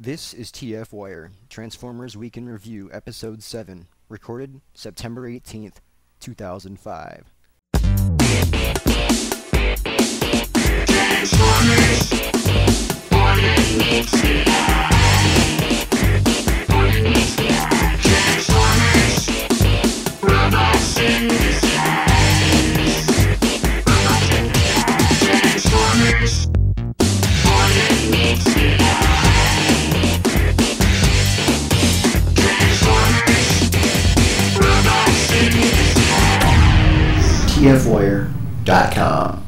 This is TFWIRE, Transformers Week in Review, Episode 7, recorded September 18th, 2005. TFWIRE.com.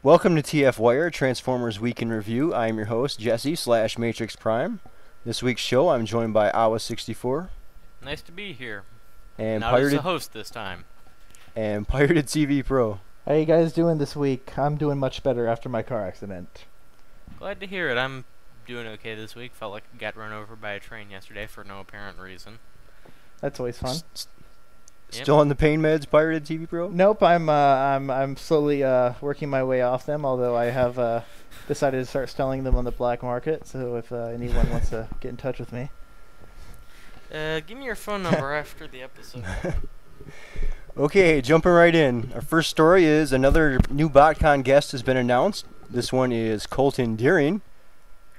Welcome to TFWIRE, Transformers Week in Review. I am your host, Jesse / Matrix Prime. This week's show, I'm joined by Awa64. Nice to be here. And Not as a host this time. And Pirated TV Pro. How you guys doing this week? I'm doing much better after my car accident. Glad to hear it. I'm doing okay this week. Felt like I got run over by a train yesterday for no apparent reason. That's always fun. Still on the pain meds, Pirated TV Pro? Nope, I'm slowly working my way off them. Although I have decided to start selling them on the black market. So if anyone wants to get in touch with me, give me your phone number after the episode. Okay, jumping right in. Our first story is another new BotCon guest has been announced. This one is Colton Deering,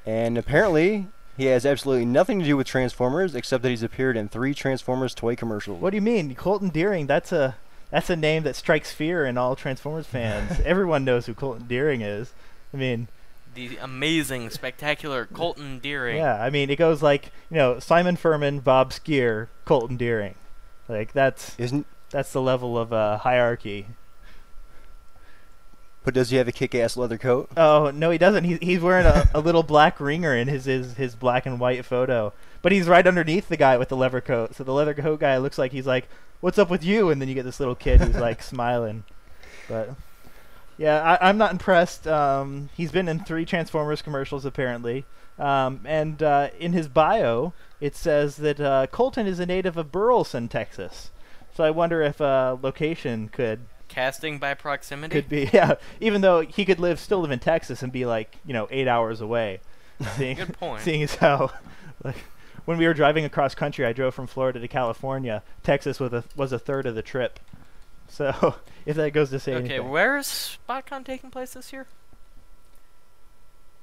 and apparently he has absolutely nothing to do with Transformers except that he's appeared in 3 Transformers toy commercials. What do you mean, Colton Deering? That's a name that strikes fear in all Transformers fans. Everyone knows who Colton Deering is. I mean, the amazing, spectacular Colton Deering. Yeah, I mean, it goes like, Simon Furman, Bob Skier, Colton Deering. Like that's the level of hierarchy. But does he have a kick-ass leather coat? Oh, no, he doesn't. He's wearing a little black ringer in his black and white photo. But he's right underneath the guy with the leather coat. So the leather coat guy looks like he's like, "What's up with you?" And then you get this little kid who's like smiling. But yeah, I'm not impressed. He's been in 3 Transformers commercials apparently. And in his bio, it says that Colton is a native of Burleson, Texas. So I wonder if location could... Casting by proximity? Could be, yeah. Even though he could still live in Texas and be like, 8 hours away. Good point. Seeing as how, like, when we were driving across country, I drove from Florida to California. Texas was a third of the trip. So, if that goes to say anything. Okay, where's BotCon taking place this year?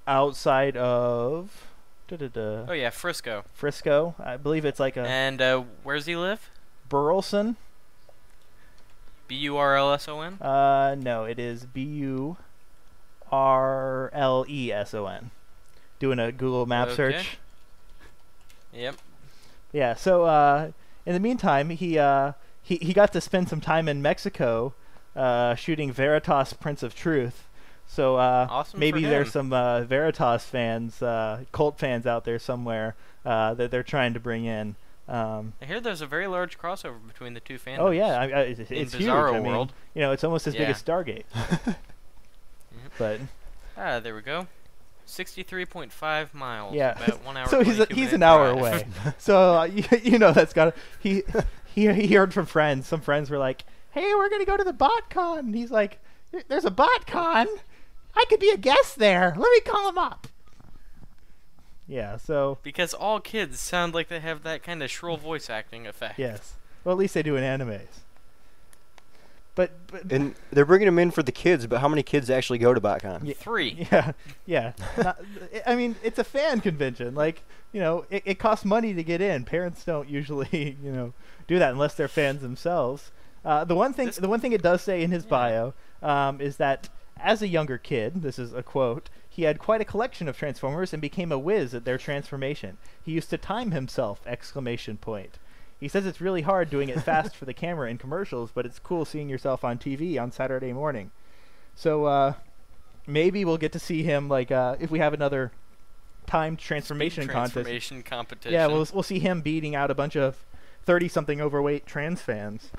Outside of... Oh yeah, Frisco. Frisco. I believe it's like a... And where's he live? Burleson. B-U-R-L-S-O-N? No, it is B-U-R-L-E-S-O-N. Doing a Google map search. Yep. Yeah, so in the meantime, he got to spend some time in Mexico shooting Veritas Prince of Truth. So awesome maybe for him. there's some Veritas fans, cult fans out there somewhere that they're trying to bring in. I hear there's a very large crossover between the two fandoms. Oh yeah, it's huge. Bizarro World. It's almost as big as Stargate. But there we go. 63.5 miles. Yeah. About 1 hour. So he's an hour away. So that's got he heard from friends. Some friends were like, "Hey, we're gonna go to the BotCon." And he's like, "There's a BotCon? I could be a guest there. Let me call him up." Yeah, so... Because all kids sound like they have that kind of shrill voice acting effect. Yes. Well, at least they do in animes. But and they're bringing them in for the kids, but how many kids actually go to BotCon? 3. Yeah. I mean, it's a fan convention. Like, it costs money to get in. Parents don't usually, do that unless they're fans themselves. The one thing it does say in his bio is that as a younger kid, this is a quote, he had quite a collection of Transformers and became a whiz at their transformation. He used to time himself! He says it's really hard doing it fast for the camera in commercials, but it's cool seeing yourself on TV on Saturday morning. So maybe we'll get to see him if we have another timed transformation competition. Yeah, we'll see him beating out a bunch of 30-something overweight trans fans.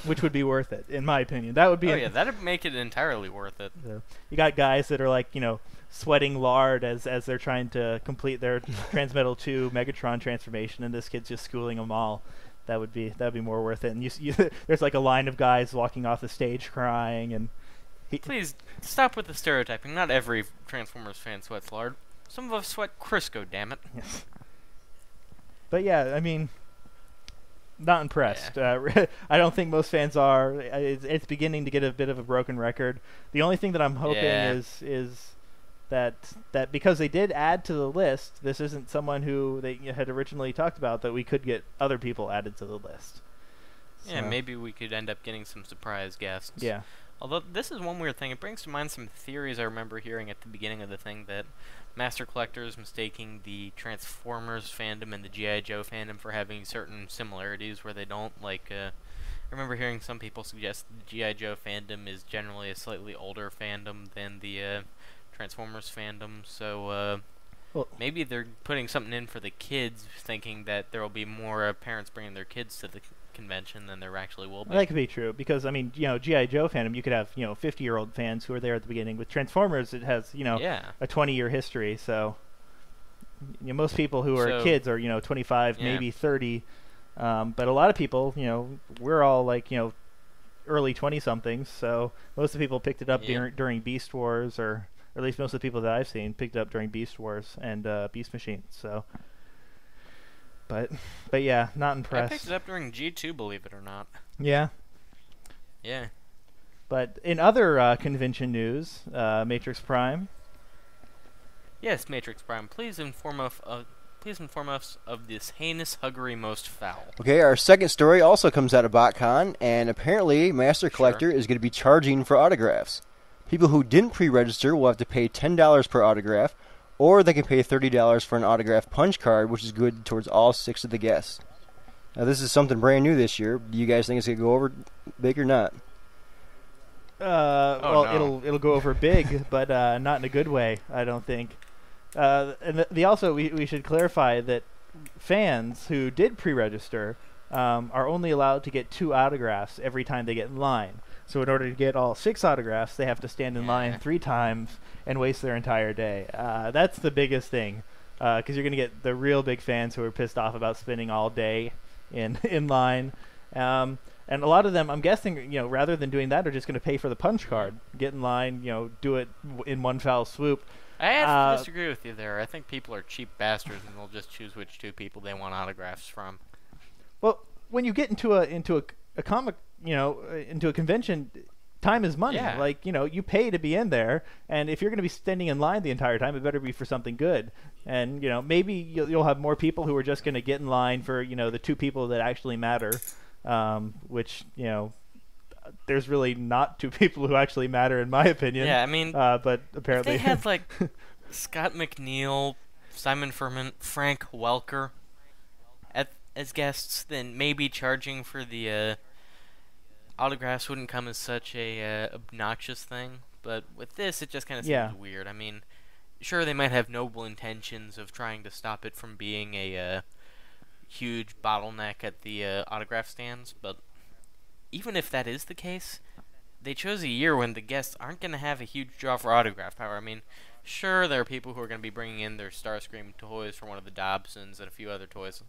Which would be worth it, in my opinion. That would be. Oh yeah, that'd make it entirely worth it. So you got guys that are like, sweating lard as they're trying to complete their Transmetal 2 Megatron transformation, and this kid's just schooling them all. That'd be more worth it. And there's like a line of guys walking off the stage crying, and please stop with the stereotyping. Not every Transformers fan sweats lard. Some of us sweat Crisco, damn it. Yes. But yeah, I mean, not impressed. I don't think most fans are. It's beginning to get a bit of a broken record. The only thing that I'm hoping is that because they did add to the list, this isn't someone who they had originally talked about, that we could get other people added to the list. Yeah, So, maybe we could end up getting some surprise guests. yeah. Although this is one weird thing, it brings to mind some theories I remember hearing at the beginning of the thing, that Master Collector's mistaking the Transformers fandom and the G.I. Joe fandom for having certain similarities where they don't. Like, I remember hearing some people suggest the G.I. Joe fandom is generally a slightly older fandom than the Transformers fandom, so Well, maybe they're putting something in for the kids, thinking that there will be more parents bringing their kids to the convention than there actually will be. that could be true because I mean, G.I. Joe fandom, you could have 50-year-old fans who are there at the beginning. With Transformers, it has Yeah. a 20-year history, so most people who are So- kids are 25, Yeah. maybe 30, but a lot of people, we're all like early 20-somethings, so most of the people picked it up Yeah. during Beast Wars, or at least most of the people that I've seen picked it up during Beast Wars and Beast Machine. So, but yeah, not I impressed. picked it up during G2, believe it or not. Yeah. Yeah. But in other convention news, Matrix Prime. Yes, Matrix Prime, please inform us of this heinous huggery most foul. Okay, our second story also comes out of BotCon, and apparently Master Collector is going to be charging for autographs. People who didn't pre-register will have to pay $10 per autograph, or they can pay $30 for an autograph punch card, which is good towards all 6 of the guests. Now, this is something brand new this year. Do you guys think it's going to go over big or not? Well, no. it'll go over big, but not in a good way, I don't think. And we should clarify that fans who did pre-register are only allowed to get 2 autographs every time they get in line. So in order to get all 6 autographs, they have to stand in line 3 times and waste their entire day. That's the biggest thing, because you're going to get the real big fans who are pissed off about spending all day in line. And a lot of them, I'm guessing, rather than doing that, are just going to pay for the punch card, get in line, do it in one foul swoop. I have to disagree with you there. I think people are cheap bastards and they'll just choose which 2 people they want autographs from. Well, when you get into a comic, into a convention, time is money. Yeah. Like, you pay to be in there, and if you're going to be standing in line the entire time, it better be for something good. And, maybe you'll have more people who are just going to get in line for, the 2 people that actually matter, which, there's really not 2 people who actually matter, in my opinion. Yeah, I mean, but apparently if they had, like, Scott McNeil, Simon Furman, Frank Welker as guests, then maybe charging for the autographs wouldn't come as such a obnoxious thing. But with this, it just kind of seems weird. I mean, sure, they might have noble intentions of trying to stop it from being a huge bottleneck at the autograph stands, but even if that is the case, they chose a year when the guests aren't going to have a huge draw for autograph power. I mean, sure, there are people who are going to be bringing in their Starscream toys from one of the Dobsons and a few other toys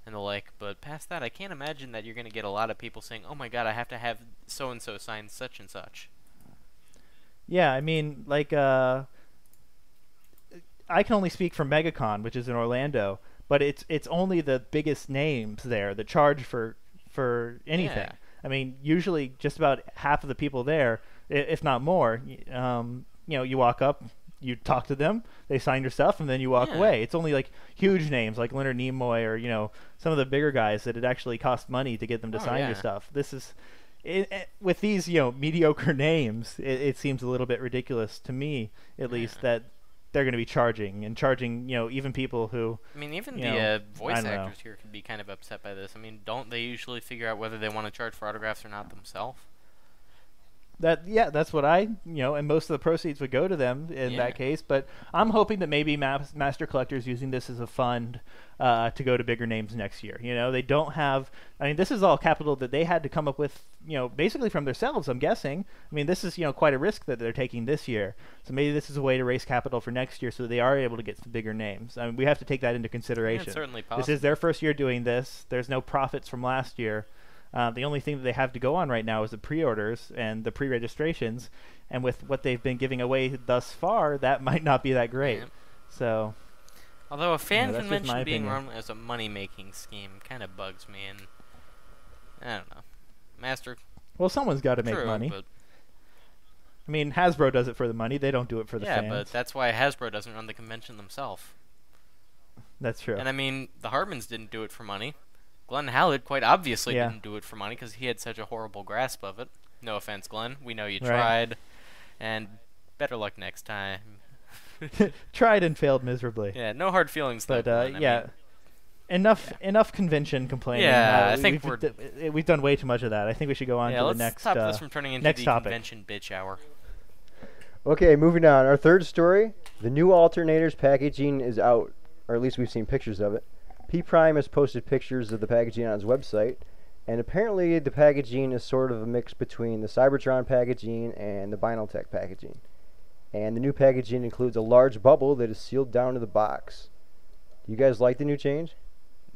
and the like, but past that, I can't imagine that you're going to get a lot of people saying, oh my god, I have to have so-and-so sign such and such. Yeah, I mean, like, I can only speak for MegaCon, which is in Orlando, but it's only the biggest names there that charge for anything. Yeah. I mean, usually just about half of the people there, if not more, you walk up, you talk to them, they sign your stuff, and then you walk away. It's only like huge names like Leonard Nimoy or some of the bigger guys that it actually costs money to get them to sign your stuff. This is with these mediocre names, it seems a little bit ridiculous to me, at least, that they're going to be charging even people who. I mean, even the voice know. actors here could be kind of upset by this. I mean, don't they usually figure out whether they want to charge for autographs or not themselves? That's what and most of the proceeds would go to them in that case. But I'm hoping that maybe Master Collector's using this as a fund to go to bigger names next year. They don't have. I mean, this is all capital that they had to come up with. Basically from themselves. I'm guessing. I mean, this is quite a risk that they're taking this year. So maybe this is a way to raise capital for next year, so that they are able to get some bigger names. I mean, we have to take that into consideration. Yeah, it's certainly possible. This is their first year doing this. There's no profits from last year. The only thing that they have to go on right now is the pre-orders and the pre-registrations, and with what they've been giving away thus far, that might not be that great. So, Although a fan that's just my convention being opinion. run as a money-making scheme kind of bugs me, and I don't know. Master, well, someone's got to make true, money. but I mean, Hasbro does it for the money. They don't do it for the yeah, fans. but that's why Hasbro doesn't run the convention themselves. That's true. And I mean, the Hardmans didn't do it for money. Glenn Hallett quite obviously Yeah. didn't do it for money because he had such a horrible grasp of it. No offense, Glenn. We know you Right. tried, and better luck next time. Tried and failed miserably. Yeah, no hard feelings though. But Glenn. I yeah, mean, enough convention complaining. Yeah, I think we've done way too much of that. I think we should go on yeah, to the let's next. stop this from turning into next the topic. convention bitch hour. Okay, moving on. Our third story: the new alternators packaging is out, or at least we've seen pictures of it. P Prime has posted pictures of the packaging on his website, and apparently the packaging is sort of a mix between the Cybertron packaging and the Vinyltech packaging. And the new packaging includes a large bubble that is sealed down to the box. Do you guys like the new change?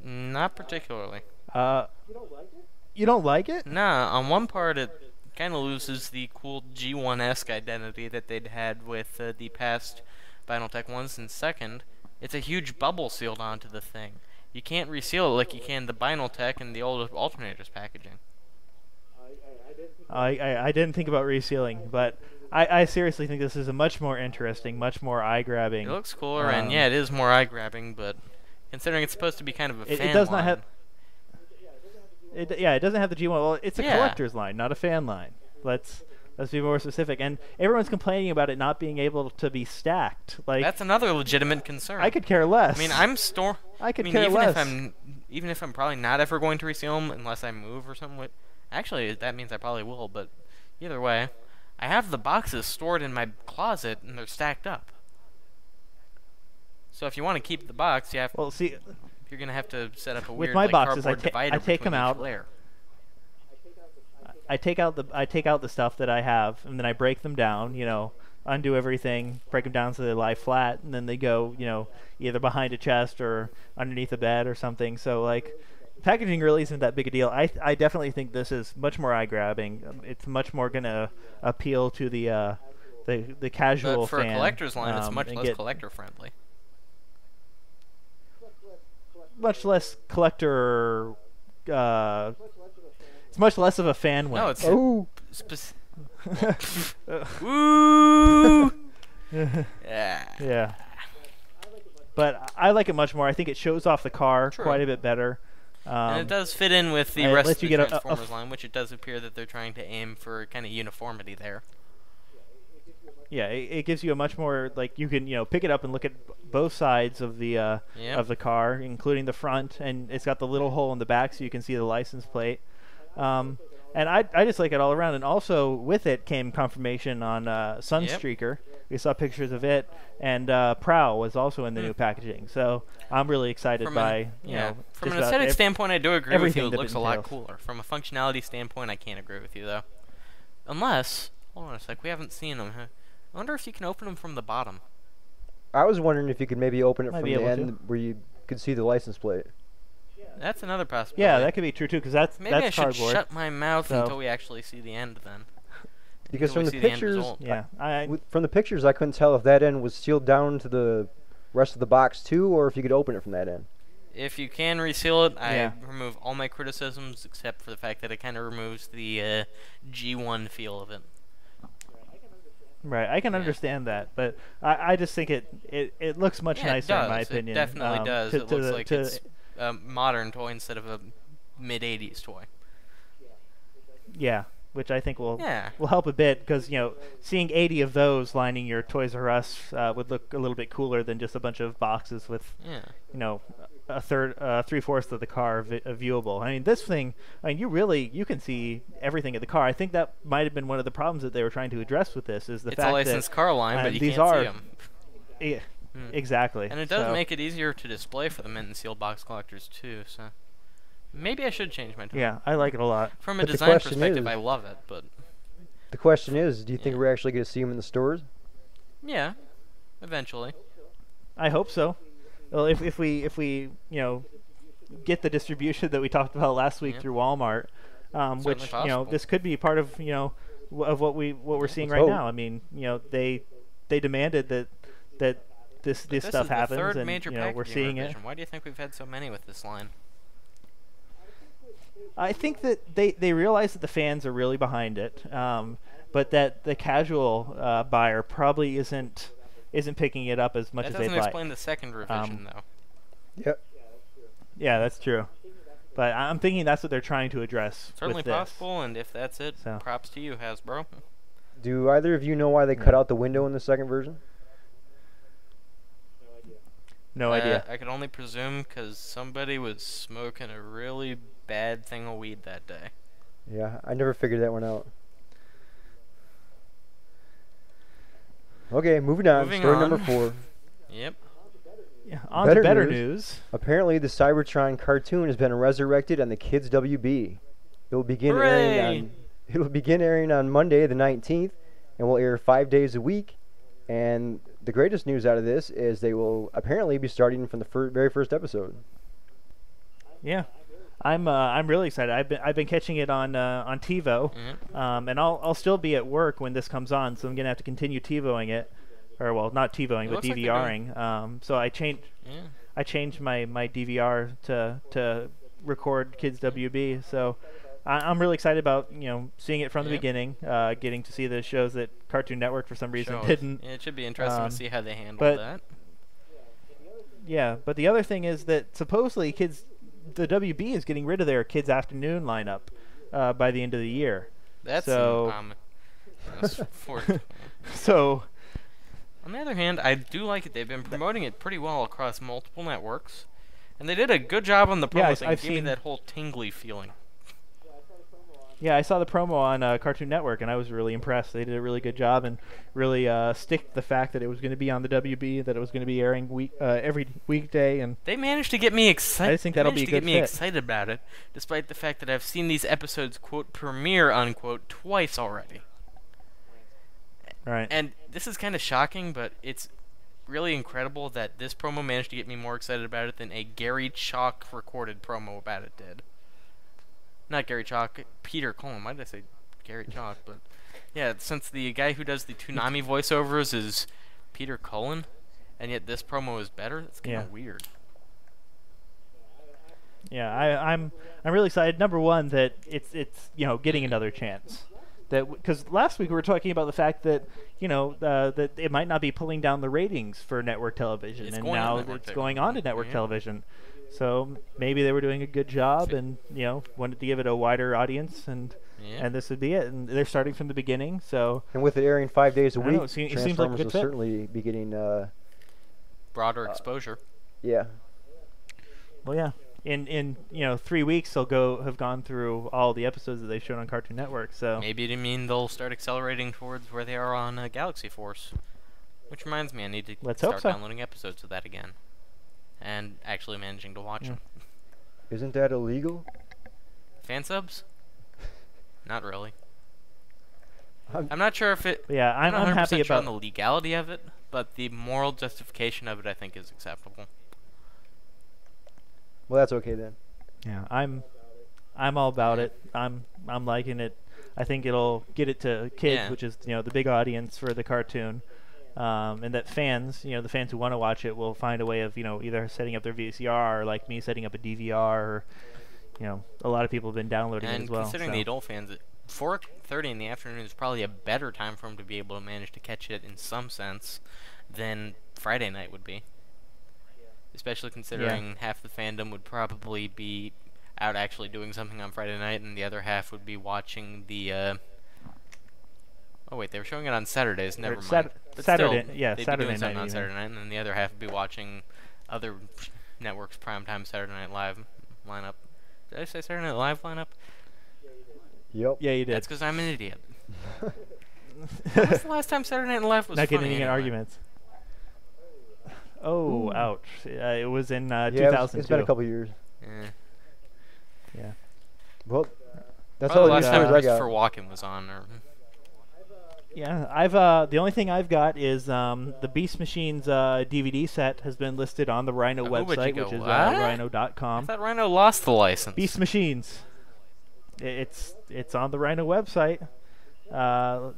Not particularly. You don't like it? Nah, on one part it kind of loses the cool G1-esque identity that they'd had with the past Vinyltech ones, and second, it's a huge bubble sealed onto the thing. You can't reseal it like you can the Vinyltech and the old alternators packaging. I didn't think about resealing, but I seriously think this is a much more interesting, much more eye-grabbing. It looks cooler, and yeah, it is more eye-grabbing, but considering it's supposed to be kind of a fan it does not line, have. It doesn't have the G1. Well, it's a Yeah. collector's line, not a fan line. Let's be more specific. And everyone's complaining about it not being able to be stacked. Like, that's another legitimate concern. I could care less. I mean, I could mean, care even less. even if I'm probably not ever going to reseal them unless I move or something. Actually, that means I probably will. But either way, I have the boxes stored in my closet and they're stacked up. So if you want to keep the box, you have. Well, see, You're gonna have to set up a with weird my like, boxes, cardboard divider I take between them each out. layer. I take out the stuff that I have, and then I break them down. Undo everything, break them down so they lie flat, and then they go, either behind a chest or underneath a bed or something. So like, packaging really isn't that big a deal. I definitely think this is much more eye-grabbing. It's much more gonna appeal to the casual But for fan. a collector's line, it's much and less get collector friendly. much less collector. It's much less of a fan win. No, it's Oh, Woo! Yeah. Yeah. But I like it much more. I think it shows off the car True. quite a bit better. And it does fit in with the it rest lets of you the get a Transformers line, which it does appear that they're trying to aim for kind of uniformity there. Yeah, it gives you a much more, like, you can pick it up and look at both sides of the Yep. of the car, including the front, and it's got the little hole in the back so you can see the license plate. And I just like it all around. And also with it came confirmation on Sunstreaker. We saw pictures of it, and Prowl was also in the new packaging. So I'm really excited From by an, yeah, from just an about aesthetic standpoint, I do agree with everything you. It that it looks a lot entails. cooler. From a functionality standpoint, I can't agree with you though. Unless, hold on a sec, we haven't seen them. Huh? I wonder if you can open them from the bottom. I was wondering if you could maybe open it Might from be the able to. end where you could see the license plate. That's another possibility. Yeah, that could be true too, because Maybe that's I should cardboard. shut my mouth So- until we actually see the end then. Because Until from we the see end pictures, result. Yeah, from the pictures, I couldn't tell if that end was sealed down to the rest of the box too, or if you could open it from that end. If you can reseal it, I Yeah. remove all my criticisms except for the fact that it kind of removes the G1 feel of it. right. I can Yeah. understand that, but I just think it looks much Yeah, nicer it does. in my opinion. It definitely does. To, It to looks the- like to- it's a modern toy instead of a mid-'80s toy. yeah, which I think will Yeah. help a bit, because seeing 80 of those lining your Toys R Us would look a little bit cooler than just a bunch of boxes with Yeah. a third, 3/4 of the car viewable. I mean, this thing, you can see everything of the car. I think that might have been one of the problems that they were trying to address with this, is the It's fact a licensed car line, but you these can't are see them. Yeah, exactly. And it does So, make it easier to display for the mint and sealed box collectors too. So maybe I should change my tone. Yeah, I like it a lot. From a But the design question perspective, is- I love it, but The question is, do you think Yeah. we're actually going to see them in the stores? yeah, eventually. I hope so. Well, if we get the distribution that we talked about last week Yeah. through Walmart, Certainly which possible. this could be part of of what we're seeing Let's right hope. now. I mean, they demanded that this This stuff is the happens, third and major we're packaging seeing it. revision. Why do you think we've had so many with this line? I think that they realize that the fans are really behind it, but that the casual buyer probably isn't picking it up as much That as they'd doesn't like. explain the second revision, though. Yep. Yeah, that's true. But I'm thinking that's what they're trying to address. Certainly with this. possible, and if that's it, So. props to you, Hasbro. Do either of you know why they cut out the window in the second version? No idea. I could only presume because somebody was smoking a really bad thing of weed that day. Yeah, I never figured that one out. Okay, moving on. Moving Story on. number 4. Yep. Yeah, on to better news. news. Apparently, the Cybertron cartoon has been resurrected on the Kids WB. It will begin Hooray! airing on Monday the 19th, and will air 5 days a week. And the greatest news out of this is they will apparently be starting from the very first episode. Yeah, I'm really excited. I've been catching it on TiVo, and I'll still be at work when this comes on, so I'm gonna have to continue TiVoing it, or well, not TiVoing, but looks like they're DVRing. So I changed my DVR to record Kids WB. So I'm really excited about seeing it from the beginning, getting to see the shows that Cartoon Network for some reason didn't. Yeah, it should be interesting to see how they handle but- that. Yeah, but the other thing is that supposedly the WB is getting rid of their Kids Afternoon lineup by the end of the year. That's so. So. On the other hand, I do like it. They've been promoting it pretty well across multiple networks, and they did a good job on the promo Yeah, thing. I've It gave me seen- that whole tingly feeling. Yeah, I saw the promo on Cartoon Network, and I was really impressed. They did a really good job and really sticked the fact that it was going to be on the WB, that it was going to be airing every weekday, and They managed to get me excited. I just think that'll be a good get me fit. excited about it, despite the fact that I've seen these episodes quote premiere unquote twice already. right. And this is kind of shocking, but it's really incredible that this promo managed to get me more excited about it than a Gary Chalk recorded promo about it did. Not Gary Chalk, Peter Cullen. Why did I say Gary Chalk? But yeah, since the guy who does the Toonami voiceovers is Peter Cullen, and yet this promo is better, it's kind of weird. Yeah, I'm really excited. Number one, that it's getting another chance. Because last week we were talking about the fact that that it might not be pulling down the ratings for network television, It's and going on now network it's going on to network Yeah. television. So maybe they were doing a good job, and wanted to give it a wider audience, and this would be it. And they're starting from the beginning, so And with it airing 5 days a I don't know, week, it seems like a Transformers good will fit. certainly be getting, Broader exposure. yeah. well, yeah. In 3 weeks they'll have gone through all the episodes that they've shown on Cartoon Network. So Maybe it'll mean they'll start accelerating towards where they are on Galaxy Force. Which reminds me, I need to Let's hope start so. downloading episodes of that again. And actually managing to watch them. Isn't that illegal? Fan subs? Not really. I'm- I'm not sure if it... but yeah, I'm not 100% happy sure on about. the legality of it, but the moral justification of it I think is acceptable. Well, that's okay then. Yeah, I'm all about it. I'm liking it. I think it'll get it to kids, Yeah. which is the big audience for the cartoon, and that fans, the fans who want to watch it, will find a way of either setting up their VCR or like me setting up a DVR, or a lot of people have been downloading it And as well. considering so. the adult fans, 4:30 in the afternoon is probably a better time for them to be able to manage to catch it in some sense than Friday night would be. Especially considering half the fandom would probably be out actually doing something on Friday night, and the other half would be watching the. Oh wait, they were showing it on Saturdays. Never mind. But Saturday, still, yeah, they'd Saturday be doing night something on even. Saturday night, and then the other half would be watching other networks' primetime Saturday Night Live lineup. Did I say Saturday Night Live lineup? Yep. Yeah, you did. That's because I'm an idiot. When was the last time Saturday Night Live was Not funny getting in anyway? arguments. Oh, Ooh. ouch! It was in Yeah, 2002. it's been a couple years. Yeah. Yeah. Well, that's Probably all the the last time stories I Christopher got. Walken was on. Or, Yeah, I've the only thing I've got is the Beast Machines DVD set has been listed on the Rhino Oh, would you website, go, which is what? I rhino.com. thought Rhino lost the license. Beast Machines. It's on the Rhino website.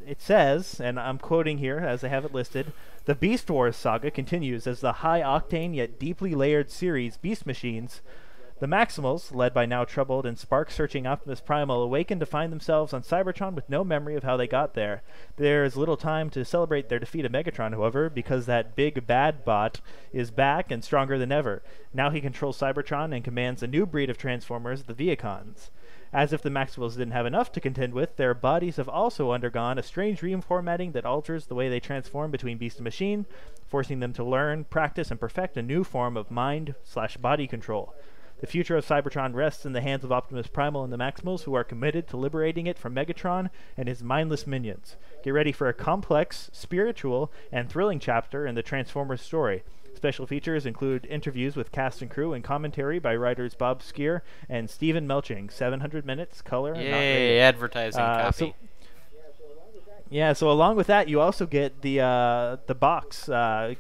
It says, and I'm quoting here as I have it listed, The Beast Wars saga continues as the high-octane yet deeply layered series Beast Machines. The Maximals, led by now troubled and spark-searching Optimus Primal, awaken to find themselves on Cybertron with no memory of how they got there. There is little time to celebrate their defeat of Megatron, however, because that big bad bot is back and stronger than ever. Now he controls Cybertron and commands a new breed of Transformers, the Viacons. As if the Maximals didn't have enough to contend with, their bodies have also undergone a strange reformatting that alters the way they transform between beast and machine, forcing them to learn, practice, and perfect a new form of mind/body control. The future of Cybertron rests in the hands of Optimus Primal and the Maximals, who are committed to liberating it from Megatron and his mindless minions. Get ready for a complex, spiritual, and thrilling chapter in the Transformers story. Special features include interviews with cast and crew and commentary by writers Bob Skier and Stephen Melching. 700 minutes, color, and not rated. Yay, advertising copy. So along with that, you also get the box.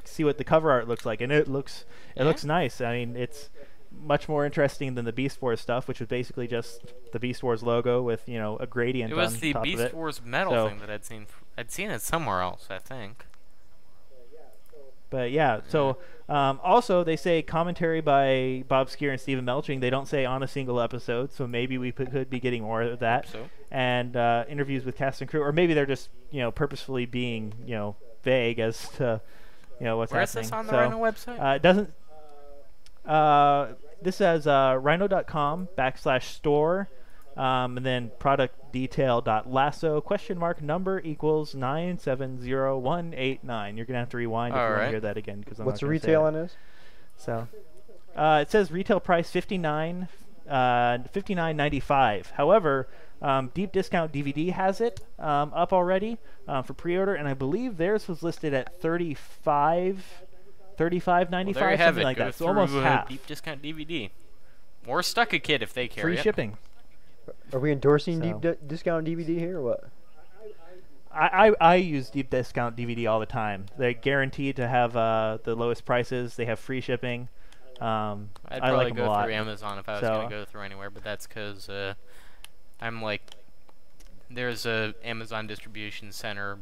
See what the cover art looks like, and it looks nice. I mean, it's much more interesting than the Beast Wars stuff, which was basically just the Beast Wars logo with a gradient. It was on the top Beast of it. Wars metal thing that I'd seen. I'd seen it somewhere else, I think. But yeah, so also they say commentary by Bob Skier and Stephen Melching. They don't say on a single episode, so maybe we could be getting more of that. So. And interviews with cast and crew, or maybe they're just purposefully being vague as to what's Where happening. Is this on the Rhino website? It doesn't. This says rhino.com/store. And then product detail.lasso number equals 9700189. You're gonna have to rewind if you want to hear that again, because what's the retail on this? So, it says retail price $59.95. However, Deep Discount DVD has it up already for pre-order, and I believe theirs was listed at $35.95, There you have something it. like Go that. So through almost half. Deep Discount DVD, or Stuck a Kid if they carry Free it. shipping. Are we endorsing discount DVD here, or what? I use Deep Discount DVD all the time. They're guaranteed to have the lowest prices. They have free shipping. I'd I probably like them a go lot. through Amazon if I was going to go through anywhere, but that's because I'm like, there's a Amazon distribution center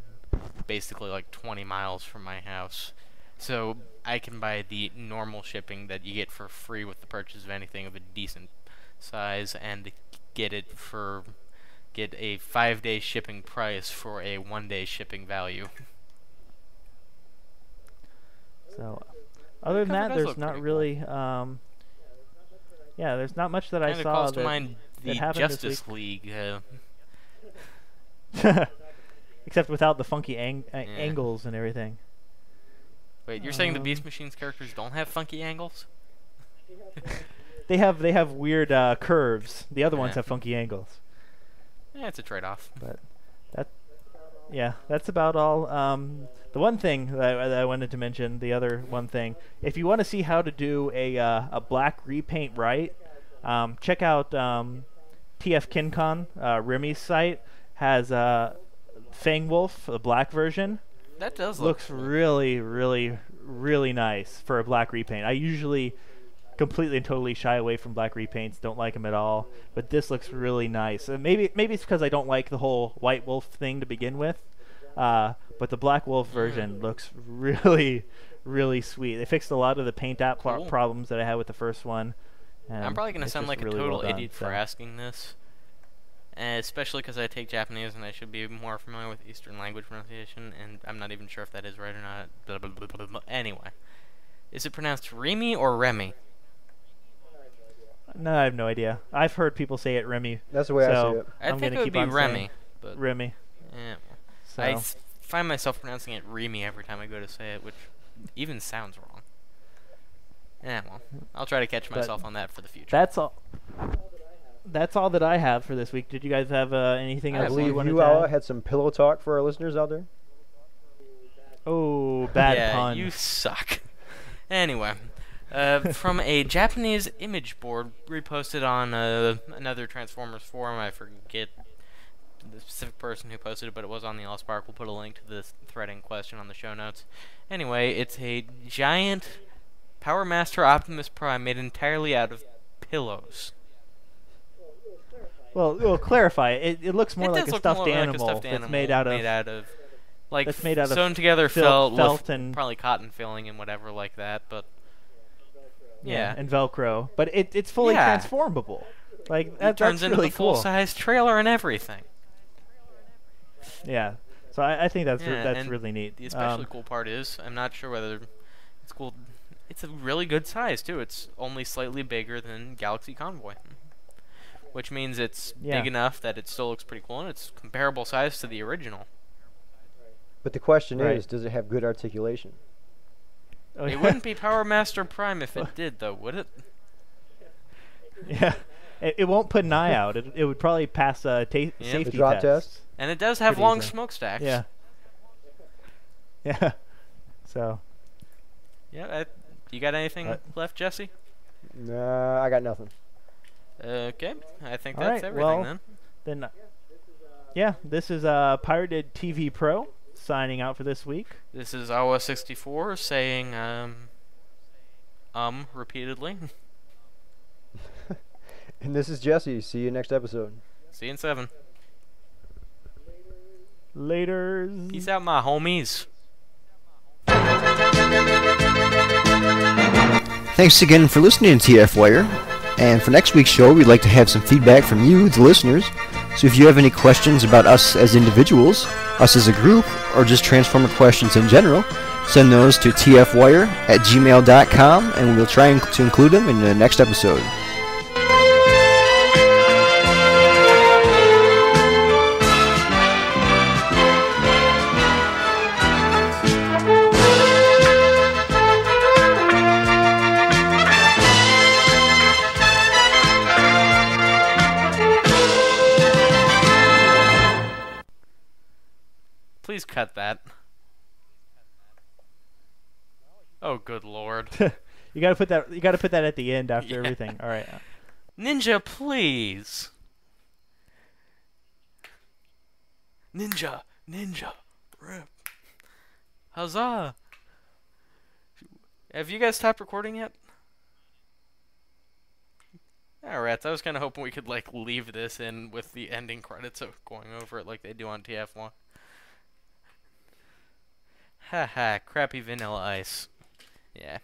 basically like 20 miles from my house. So I can buy the normal shipping that you get for free with the purchase of anything of a decent size, and get a 5-day shipping price for a 1-day shipping value. So, other than that, there's not really, there's not much that I saw calls to that mind the happened Justice League. Except without the funky angles and everything. Wait, you're saying the Beast Machines characters don't have funky angles? They have weird curves. The other ones have funky angles. Yeah, it's a trade-off. But that's about all. The one thing that I wanted to mention, the other one thing, if you want to see how to do a black repaint right, check out TF KinCon. Remy's site has Fang Wolf, the black version. That does looks cool. really, really, really nice for a black repaint. I usually completely and totally shy away from black repaints, don't like them at all, but this looks really nice. Maybe it's because I don't like the whole White Wolf thing to begin with, but the Black Wolf version looks really, really sweet. They fixed a lot of the paint app problems that I had with the first one. I'm probably going to sound like really a total well done, idiot for asking this, especially because I take Japanese and I should be more familiar with Eastern language pronunciation, and I'm not even sure if that is right or not. Blah, blah, blah, blah, blah. Anyway, is it pronounced Remy or Remy? No, I have no idea. I've heard people say it Remy. That's the way I see it. I think it would be Remy. But Remy. Yeah. So. I find myself pronouncing it Remy every time I go to say it, which even sounds wrong. Yeah, well, I'll try to catch myself on that for the future. That's all. That's all that I have for this week. Did you guys have anything else? I believe you had some pillow talk for our listeners out there. Oh, bad pun. Yeah, you suck. Anyway. From a Japanese image board reposted on another Transformers forum. I forget the specific person who posted it, but it was on the AllSpark. We'll put a link to this thread in question on the show notes. Anyway, it's a giant Power Master Optimus Prime made entirely out of pillows. Well, clarify. It looks more like a stuffed animal that's made out of like that's made out of sewn together felt with and probably cotton filling and whatever like that. But yeah, and Velcro, but it's fully Yeah. transformable. Like it that's turns into really the cool. full-size trailer and everything. Yeah, so I think that's Yeah, that's and really neat. The especially cool part is I'm not sure whether it's cool. It's a really good size too. It's only slightly bigger than Galaxy Convoy, which means it's Yeah. big enough that it still looks pretty cool, and it's comparable size to the original. But the question Right. is, does it have good articulation? Oh, It wouldn't be Power Master Prime if it did, though, would it? Yeah, it won't put an eye out. It would probably pass safety The drop tests. test? And it does have Pretty long easy. smokestacks. Yeah. Yeah. So. Yeah. You got anything left, Jesse? Nah, I got nothing. Okay. I think All that's right, everything well, then. Then, yeah, this is Pirated TV Pro signing out for this week. This is Awa64 saying repeatedly. And this is Jesse. See you next episode. See you in 7. Laters. Peace out, my homies. Thanks again for listening to TFWIRE. And for next week's show, we'd like to have some feedback from you, the listeners. So if you have any questions about us as individuals, us as a group, or just Transformer questions in general, send those to tfwire@gmail.com, and we'll try to include them in the next episode. Please cut that. Oh, good lord. You gotta put that. You gotta put that at the end after Yeah. everything. All right. Ninja, please. Ninja, rip. Huzzah. Have you guys stopped recording yet? Alright, I was kind of hoping we could, like, leave this in with the ending credits of going over it like they do on TF1. Haha, crappy Vanilla Ice. Yeah.